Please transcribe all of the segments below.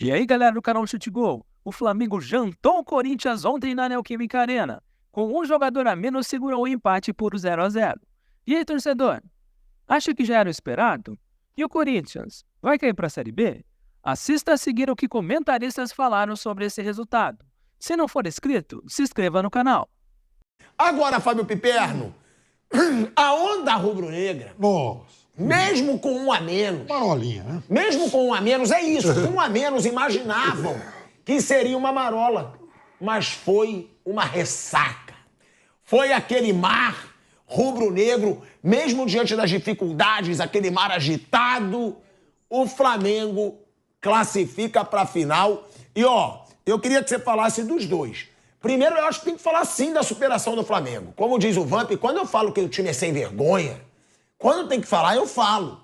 E aí, galera do canal Chute Gol, o Flamengo jantou o Corinthians ontem na Neoquímica Arena. Com um jogador a menos, segurou o empate por 0-0. E aí, torcedor? Acha que já era o esperado? E o Corinthians? Vai cair para a Série B? Assista a seguir o que comentaristas falaram sobre esse resultado. Se não for inscrito, se inscreva no canal. Agora, Fábio Piperno, a onda rubro-negra, mesmo com um a menos... Marolinha, né? Mesmo com um a menos, é isso. Com um a menos, imaginavam que seria uma marola. Mas foi uma ressaca. Foi aquele mar rubro-negro, mesmo diante das dificuldades, aquele mar agitado, o Flamengo classifica para a final. E, eu queria que você falasse dos dois. Primeiro, eu acho que tem que falar, sim, da superação do Flamengo. Como diz o Vamp, quando eu falo que o time é sem vergonha, quando tem que falar, eu falo.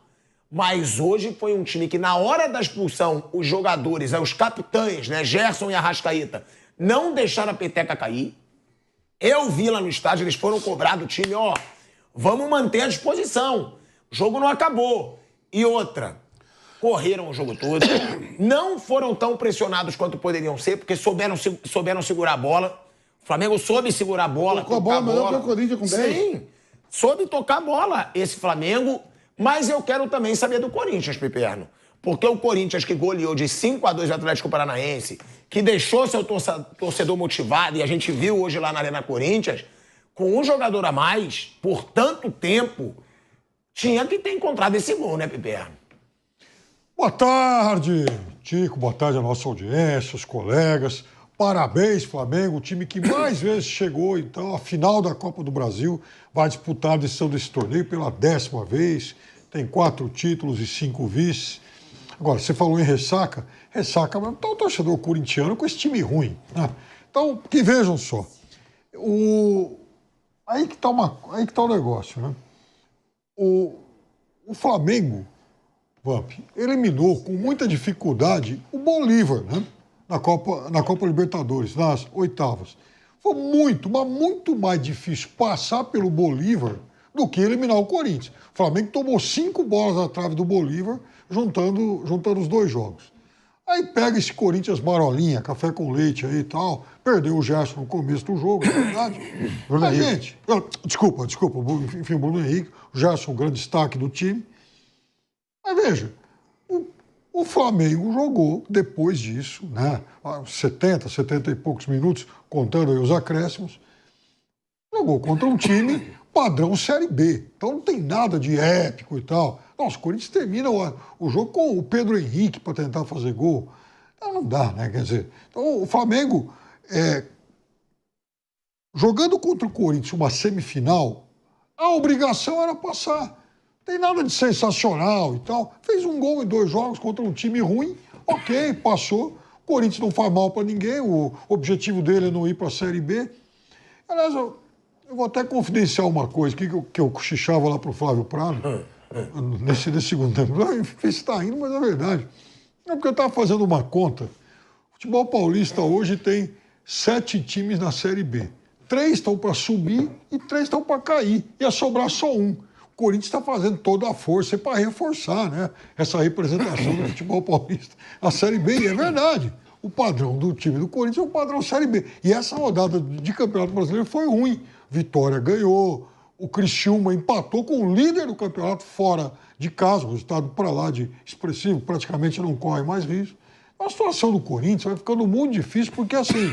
Mas hoje foi um time que, na hora da expulsão, os jogadores, os capitães, né, Gerson e Arrascaeta, não deixaram a peteca cair. Eu vi lá no estádio, eles foram cobrar do time, vamos manter a disposição. O jogo não acabou. E outra, correram o jogo todo, não foram tão pressionados quanto poderiam ser, porque souberam segurar a bola. O Flamengo soube segurar a bola, Tocou a bola melhor que o Corinthians com 10. Sim, soube tocar a bola esse Flamengo, mas eu quero também saber do Corinthians, Piperno. Porque o Corinthians que goleou de 5-2 o Atlético Paranaense, que deixou seu torcedor motivado, e a gente viu hoje lá na Arena Corinthians, com um jogador a mais, por tanto tempo, tinha que ter encontrado esse gol, né, Piperno? Boa tarde, Tico. Boa tarde à nossa audiência, os colegas. Parabéns, Flamengo, o time que mais vezes chegou, então, à final da Copa do Brasil. Vai disputar a decisão desse torneio pela 10ª vez. Tem 4 títulos e 5 vices. Agora, você falou em ressaca. Ressaca mesmo. Então, o torcedor corintiano com esse time ruim, né? Então, que vejam só. Aí que tá o negócio, né? O Flamengo, Vamp, eliminou com muita dificuldade o Bolívar, né? Na Copa Libertadores, nas oitavas. Foi muito, mas muito mais difícil passar pelo Bolívar do que eliminar o Corinthians. O Flamengo tomou 5 bolas na trave do Bolívar, juntando os dois jogos. Aí pega esse Corinthians marolinha, café com leite aí e tal, perdeu o Gerson no começo do jogo, é verdade. Mas, gente, desculpa, enfim, o Bruno Henrique, o Gerson, o grande destaque do time. Mas veja, o Flamengo jogou depois disso, né, 70 e poucos minutos, contando aí os acréscimos, jogou contra um time padrão Série B. Então não tem nada de épico e tal. Nossa, o Corinthians termina o jogo com o Pedro Henrique para tentar fazer gol. Então não dá, né? Quer dizer, então o Flamengo, jogando contra o Corinthians uma semifinal, a obrigação era passar. Não tem nada de sensacional e tal. Fez um gol em 2 jogos contra um time ruim, ok, passou. O Corinthians não faz mal para ninguém, o objetivo dele é não ir para a Série B. Aliás, eu vou até confidenciar uma coisa aqui que eu cochichava lá para o Flávio Prado, nesse segundo tempo. Você está indo, mas é verdade. É porque eu estava fazendo uma conta. O futebol paulista hoje tem 7 times na Série B. 3 estão para subir e 3 estão para cair. Ia sobrar só um. O Corinthians está fazendo toda a força para reforçar, né, essa representação do futebol paulista. A Série B, é verdade. O padrão do time do Corinthians é o padrão Série B. E essa rodada de Campeonato Brasileiro foi ruim. Vitória ganhou, o Criciúma empatou com o líder do campeonato fora de casa, o resultado para lá de expressivo, praticamente não corre mais risco. A situação do Corinthians vai ficando muito difícil, porque assim,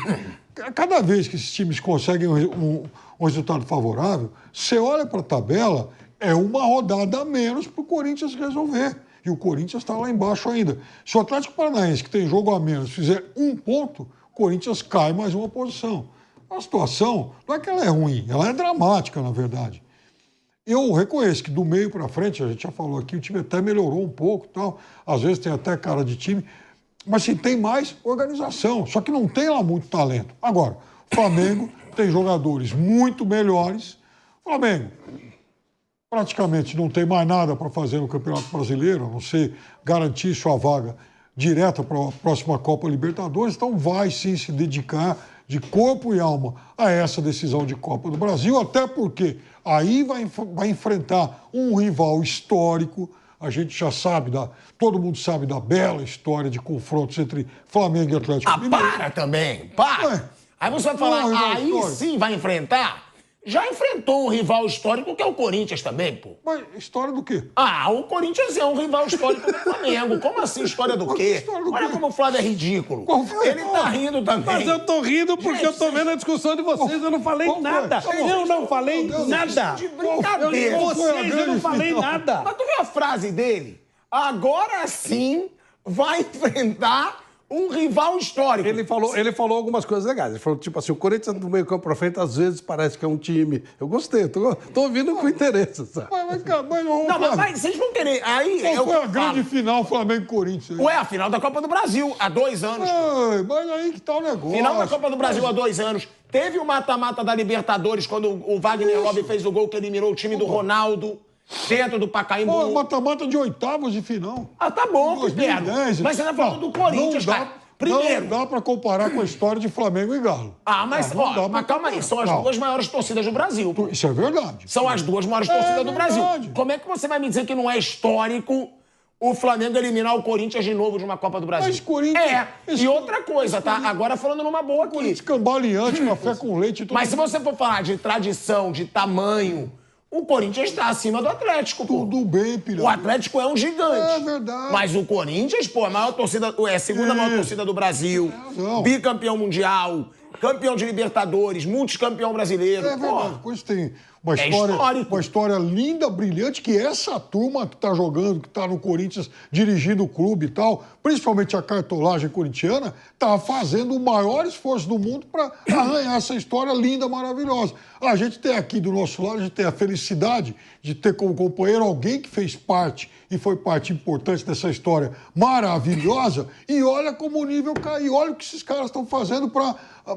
cada vez que esses times conseguem um resultado favorável, você olha para a tabela, é uma rodada a menos para o Corinthians resolver. E o Corinthians está lá embaixo ainda. Se o Atlético Paranaense, que tem jogo a menos, fizer 1 ponto, o Corinthians cai mais uma posição. A situação não é que ela é ruim, ela é dramática, na verdade. Eu reconheço que do meio para frente, a gente já falou aqui, o time até melhorou um pouco, tal. Às vezes tem até cara de time, mas sim, tem mais organização, só que não tem lá muito talento. Agora, o Flamengo tem jogadores muito melhores. O Flamengo praticamente não tem mais nada para fazer no Campeonato Brasileiro, a não ser garantir sua vaga direta para a próxima Copa Libertadores, então vai sim se dedicar de corpo e alma a essa decisão de Copa do Brasil, até porque aí vai enfrentar um rival histórico, A gente já sabe, todo mundo sabe da bela história de confrontos entre Flamengo e Atlético Mineiro. Para também, para. Ué, Aí você vai falar, não é rival aí histórico. sim vai enfrentar. Já enfrentou um rival histórico que é o Corinthians também, pô. Mas história do quê? Ah, o Corinthians é um rival histórico do Flamengo. Como assim, história do quê? História do Olha quê? como o Flávio é ridículo. Qual foi? Ele tá rindo também. Mas eu tô rindo porque eu tô vendo a discussão de vocês. Eu não falei Qual foi? nada. Eu não falei nada. De brincadeira. Vocês, eu não falei nada. Mas tu viu a frase dele? Agora sim vai enfrentar um rival histórico. Ele falou algumas coisas legais. Ele falou, tipo assim, o Corinthians do meio campo pra frente, às vezes parece que é um time. Eu gostei, tô ouvindo com interesse, sabe? Mas vocês vão querer. Aí Qual eu foi a grande falo. final Flamengo-Corinthians? Ué, a final da Copa do Brasil, há 2 anos. Ai, mas aí que tá o negócio. Final da Copa do Brasil há 2 anos. Teve o mata-mata da Libertadores, quando o Wagner Love fez o gol que eliminou o time do Ronaldo dentro do Pacaembu. Pô, mata-mata de oitavas de final. Ah, tá bom, 2010. Pedro. Mas você tá falando do Corinthians, não dá, cara. Primeiro. Não dá pra comparar com a história de Flamengo e Galo. Mas não dá pra calma aí, comparar. são as Não. 2 maiores torcidas do Brasil. Pô. Isso é verdade. São as 2 maiores torcidas do Brasil. verdade. Como é que você vai me dizer que não é histórico o Flamengo eliminar o Corinthians de novo de uma Copa do Brasil? Mas Corinthians- E outra coisa, tá? Agora falando numa boa aqui. Corinthians cambaleante, café com leite e tudo. Mas se você for falar de tradição, de tamanho, o Corinthians está acima do Atlético, pô. Tudo bem, pirata. O Atlético é um gigante. É verdade. Mas o Corinthians, pô, a maior torcida, a segunda maior torcida do Brasil, razão. bicampeão mundial, campeão de Libertadores, multicampeão brasileiro. É pô. verdade. A coisa tem uma É história, histórico. uma história linda, brilhante, que essa turma que tá jogando, que tá no Corinthians, dirigindo o clube e tal, principalmente a cartolagem corintiana, tá fazendo o maior esforço do mundo para arranhar essa história linda, maravilhosa. A gente tem aqui do nosso lado, a gente tem a felicidade de ter como companheiro alguém que fez parte e foi parte importante dessa história maravilhosa, e olha como o nível caiu, olha o que esses caras estão fazendo para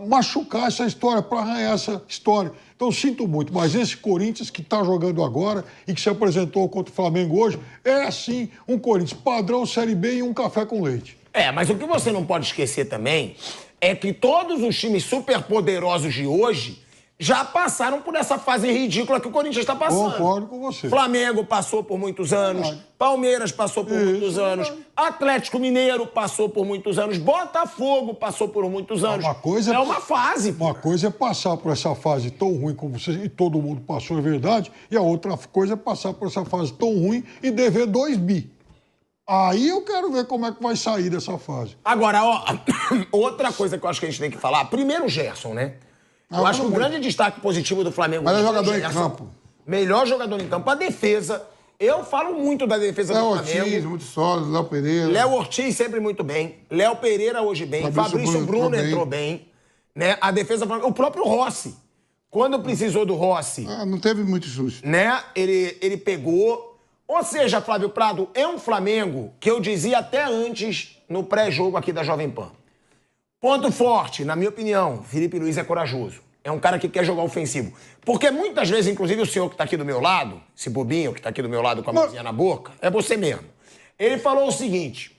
machucar essa história, para arranhar essa história. Então, sinto muito, mas esse Corinthians que está jogando agora e que se apresentou contra o Flamengo hoje, é sim um Corinthians padrão Série B e um café com leite. Mas o que você não pode esquecer também é que todos os times superpoderosos de hoje já passaram por essa fase ridícula que o Corinthians está passando. Concordo com você. Flamengo passou por muitos anos, Verdade. Palmeiras passou por muitos anos, verdade. Atlético Mineiro passou por muitos anos, Botafogo passou por muitos anos. Uma coisa é uma fase. Uma coisa é passar por essa fase tão ruim como você, e todo mundo passou, é verdade, e a outra coisa é passar por essa fase tão ruim e dever 2 bi. Aí eu quero ver como é que vai sair dessa fase. Agora, outra coisa que eu acho que a gente tem que falar, primeiro o Gerson, né? Eu acho que o grande destaque positivo do Flamengo... Melhor hoje é o jogador em Gerson. campo. Melhor jogador em campo. A defesa, eu falo muito da defesa do Léo Flamengo. Ortiz, muito sólido, Léo Pereira. Léo Ortiz sempre muito bem. Léo Pereira hoje bem. Fabrício Bruno entrou bem. Né? A defesa... O próprio Rossi. Quando precisou do Rossi, Não teve muito susto. né? Ele pegou. Ou seja, Flávio Prado, é um Flamengo que eu dizia até antes no pré-jogo aqui da Jovem Pan. Ponto forte, na minha opinião, Felipe Luiz é corajoso. É um cara que quer jogar ofensivo. Porque muitas vezes, inclusive o senhor que está aqui do meu lado, esse bobinho que está aqui do meu lado com a mãozinha na boca, é você mesmo. Ele falou o seguinte: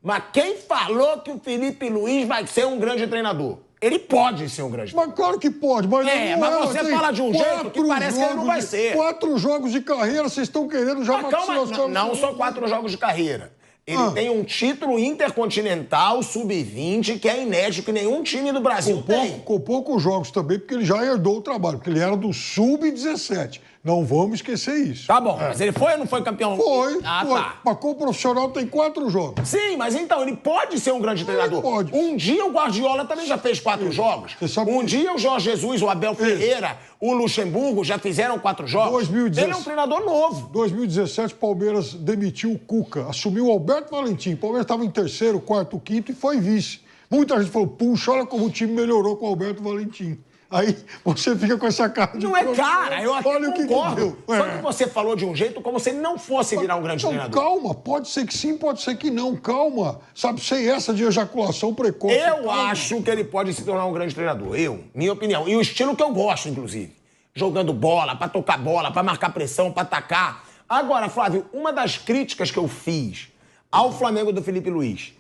mas quem falou que o Felipe Luiz vai ser um grande treinador? Ele pode ser um grande treinador. Mas claro que pode, mas mas você tem fala de um jeito que parece que ele não vai ser. 4 jogos de carreira, vocês estão querendo já Calma, não são 4 jogos de carreira. Ele tem um título intercontinental sub-20 que é inédito, que nenhum time do Brasil tem. Com poucos jogos também, porque ele já herdou o trabalho, porque ele era do sub-17. Não vamos esquecer isso. Tá bom, mas ele foi ou não foi campeão? Foi. Tá. Mas com o profissional tem 4 jogos. Sim, mas então, ele pode ser um grande treinador. pode. Um dia o Guardiola também já fez 4 jogos. Você sabe Um que- dia o Jorge Jesus, o Abel Ferreira, o Luxemburgo já fizeram 4 jogos. 2016. Ele é um treinador novo. 2017, Palmeiras demitiu o Cuca, assumiu o Alberto Valentim. O Palmeiras estava em 3º, 4º, 5º e foi vice. Muita gente falou, puxa, olha como o time melhorou com o Alberto Valentim. Aí você fica com essa cara de... Não é cara, eu até Olha o que concordo. deu. Só que você falou de um jeito como se ele não fosse virar um grande Não, treinador. calma, pode ser que sim, pode ser que não, calma. Sabe, sem essa de ejaculação precoce. Eu calma. acho que ele pode se tornar um grande treinador. Minha opinião. E o estilo que eu gosto, inclusive. Jogando bola, pra tocar bola, pra marcar pressão, pra atacar. Agora, Flávio, uma das críticas que eu fiz ao Flamengo do Felipe Luiz,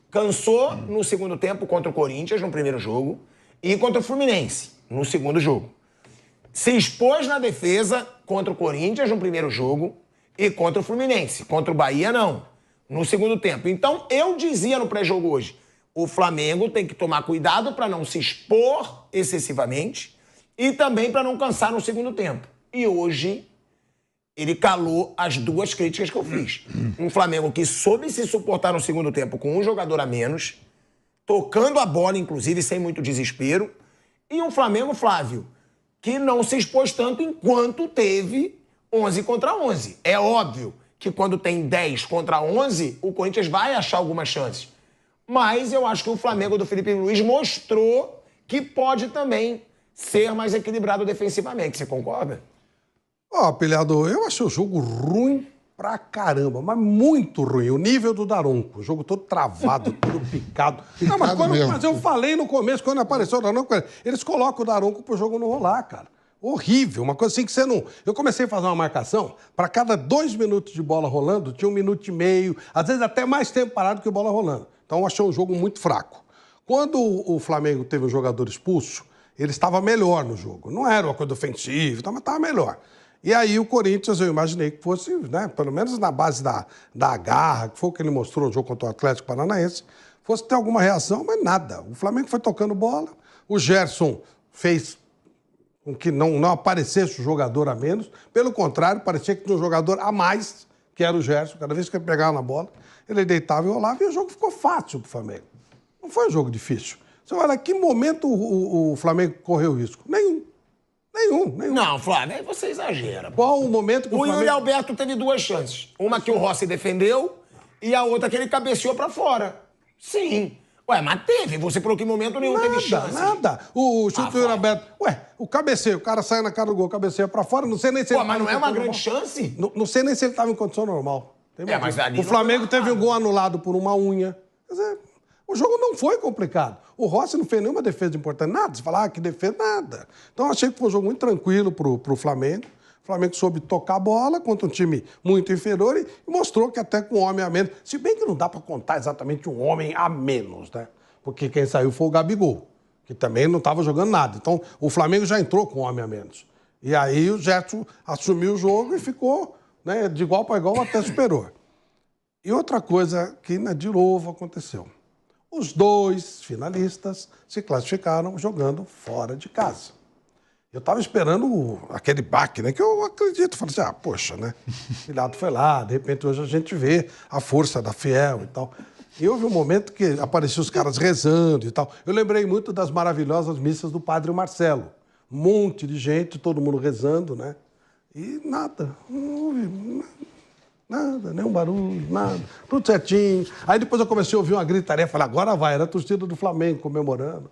cansou no segundo tempo contra o Corinthians, no primeiro jogo, e contra o Fluminense, no segundo jogo. Se expôs na defesa contra o Corinthians, no primeiro jogo, e contra o Fluminense. Contra o Bahia, não. No segundo tempo. Então, eu dizia no pré-jogo hoje, o Flamengo tem que tomar cuidado para não se expor excessivamente e também para não cansar no segundo tempo. E hoje, ele calou as duas críticas que eu fiz. Um Flamengo que soube se suportar no segundo tempo com um jogador a menos, tocando a bola, inclusive, sem muito desespero, e um Flamengo, Flávio, que não se expôs tanto enquanto teve 11 contra 11. É óbvio que quando tem 10 contra 11, o Corinthians vai achar algumas chances. Mas eu acho que o Flamengo do Felipe Luiz mostrou que pode também ser mais equilibrado defensivamente. Você concorda? Ó, Pilhado, eu achei o jogo ruim pra caramba, mas muito ruim. O nível do Daronco, o jogo todo travado, todo picado. Não, mas eu falei no começo, quando apareceu o Daronco, eles colocam o Daronco pro jogo não rolar, cara. Horrível, uma coisa assim que você não... Eu comecei a fazer uma marcação, para cada 2 minutos de bola rolando, tinha 1 minuto e meio, às vezes até mais tempo parado que bola rolando. Então eu achei um jogo muito fraco. Quando o Flamengo teve um jogador expulso, ele estava melhor no jogo. Não era uma coisa ofensiva, mas estava melhor. E aí o Corinthians, eu imaginei que fosse, né, pelo menos na base da garra, que foi o que ele mostrou no jogo contra o Atlético Paranaense, fosse ter alguma reação, mas nada. O Flamengo foi tocando bola, o Gerson fez com que não aparecesse o jogador a menos, pelo contrário, parecia que tinha um jogador a mais, que era o Gerson. Cada vez que ele pegava na bola, ele deitava e rolava, e o jogo ficou fácil pro Flamengo. Não foi um jogo difícil. Você olha, que momento o Flamengo correu risco? Nenhum. Não, Flávio, aí você exagera. Qual o momento que o Flamengo... Yuri Alberto teve 2 chances. Uma que o Rossi defendeu e a outra que ele cabeceou pra fora. Sim. Ué, mas teve. Você falou que em momento nenhum teve chance. Nada. O chute do Yuri Alberto... Ué, o cabeceio, o cara sai na cara do gol, cabeceia pra fora, não sei nem se ele... Pô, mas não é uma grande chance? Não sei nem se ele estava em condição normal. Mas ali o Flamengo teve um gol anulado por uma unha. Quer dizer, o jogo não foi complicado. O Rossi não fez nenhuma defesa importante, nada. Você fala, que defesa, nada. Então, eu achei que foi um jogo muito tranquilo pro Flamengo. O Flamengo soube tocar a bola contra um time muito inferior e mostrou que até com um homem a menos... Se bem que não dá para contar exatamente um homem a menos, né? Porque quem saiu foi o Gabigol, que também não estava jogando nada. Então, o Flamengo já entrou com um homem a menos. E aí o Gerson assumiu o jogo e ficou, né, de igual para igual até superou. E outra coisa que, né, de novo aconteceu. Os 2 finalistas se classificaram jogando fora de casa. Eu estava esperando aquele baque, né? Que eu acredito. Falei assim, poxa, né? O Pilhado foi lá, de repente hoje a gente vê a força da Fiel e tal. E houve um momento que apareciam os caras rezando e tal. Eu lembrei muito das maravilhosas missas do Padre Marcelo. Um monte de gente, todo mundo rezando, né? E nada, não houve nada, nenhum barulho, nada, tudo certinho. Aí depois eu comecei a ouvir uma gritaria, falei, agora vai, era a torcida do Flamengo comemorando.